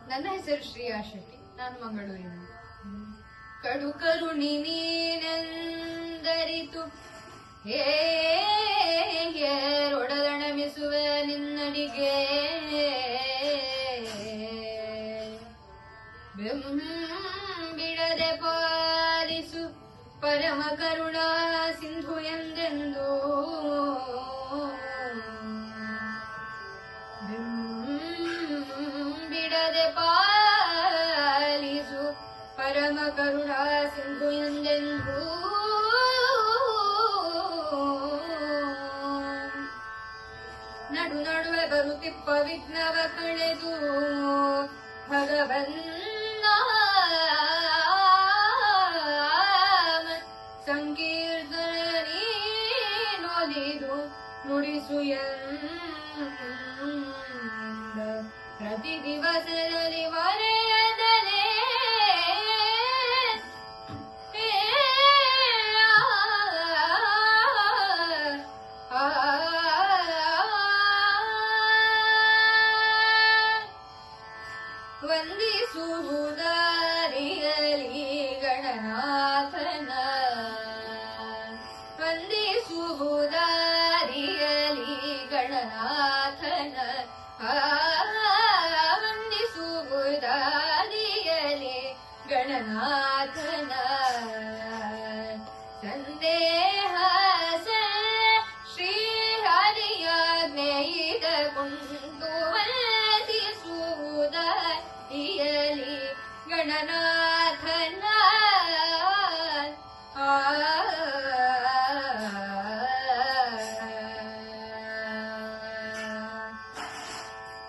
ನನ್ನ ಹೆಸರು ಶ್ರೇಯಾ ಶೆಟ್ಟಿ, ನಾನು ಮಂಗಳೂರಿನ. ಕಡು ಕರುಣಿ ನೀನೆಂದರಿತು ಹೇರೊಡದಣಮಿಸುವ ನಿನ್ನಡಿಗೆ ಬಿಡದೆ ಪಾಲಿಸು ಪರಮ ಕರುಣಾ ಸಿಂಧು ಎಂದೆಂದು ಬಿಡದೆ ಪಾಲಿಸು ಪರಮ ಕರುಣಾ ಸಿಂಧು ಎಂದೆಂದು ನಡು ನಡುವೆ ಬರುತ್ತಿಪ್ಪ ವಿಘ್ನವ ಕಳೆದು ಭಗವನ್ನ ಸಂಕೀರ್ತನೆ ನೀನೊಲಿದು ನುಡಿಸು ಎಂದ ಪ್ರತಿ ದಿವಸದಲ್ಲಿ ಮರೆಯದಲೇ ವಂದಿಸುವುದಾರಿಯಲಿ ಗಣನಾಥನ ವಂದಿಸುವುದಾರಿಯಲಿ ಗಣನಾಥನ ವಂದಿಸುವುದಾರಿಯಲಿ ಗಣನಾಥನ ಸಂದೇಹ ಶ್ರೀ ಹರಿಯ ಜ್ಞೇಯಿದ ಕುಂದು ವಂದಿಸುವುದಾರಿಯಲಿ ಗಣನಾಥನ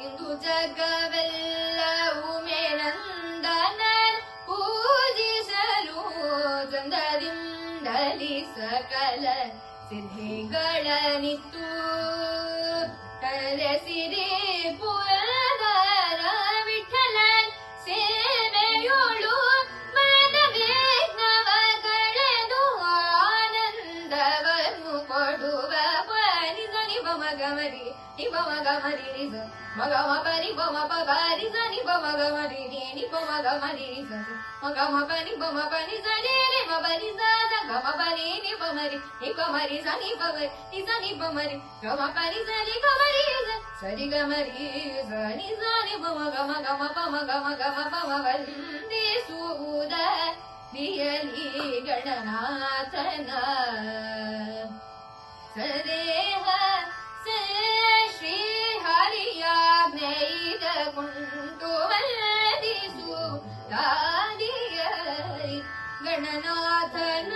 ಇಂದು ಜಗವೆಲ್ಲವೂ ಮೇನಂದನ ಪೂಜಿಸಲು ಚಂದದಿಂದಲಿ ಸಕಲ ಸಿದ್ಧಿಗಳನಿತ್ತು ತರಸಿರಿ ಪುರದರ ವಿಠಲ ಸೇವೆಯೋಳು ಮನ ವಿಘ್ನವ ಕಳೆದು ಆನಂದವನ್ನು ಕೊಡುವ ಪರಿಸ ನಿಬಮ ಗಮರಿ ನಿಬಮ ಗಮರಿ ನಿಜ ಮಗಮ ಪರಿ ಬಮ ಪರಿ ಸ ನಿಬಮ ಗಮರಿ ನಿಬಮ ಗಮರಿ ನಿಜ ಮಗಮ ಪನಿ ಬಮ ಪನಿ ಸ ನಿ ಮ ಪರಿ ಸ ಗಮ ಪನಿ ನಿಬಮರಿ ನಿಬಮರಿ ಸ ನಿಬಮರಿ ನಿಜ ನಿಬಮರಿ ಗಮ ಪರಿ ಸ ನಿ ಗಮರಿ ಸರಿ ಗಮರಿ ಸ ನಿ ಸ ನಿಬಮ ಗಮ ಗಮ ಪಮ ಗಮ ಗಮ ಪಮ ವಂದಿಸುವುದ ದಿಯಲಿ ಗಣನಾಥನ ಸದೇಹ ಶ್ರೀ ಹರಿಯ ಜ್ಞೇಯಿದ ಕುಂಟು ವಂದಿಸುವುದಾರಿಯಲಿ ಗಣನಾಥನ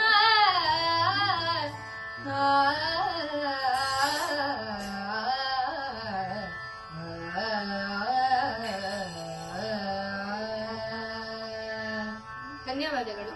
ಧನ್ಯವಾದಗಳು.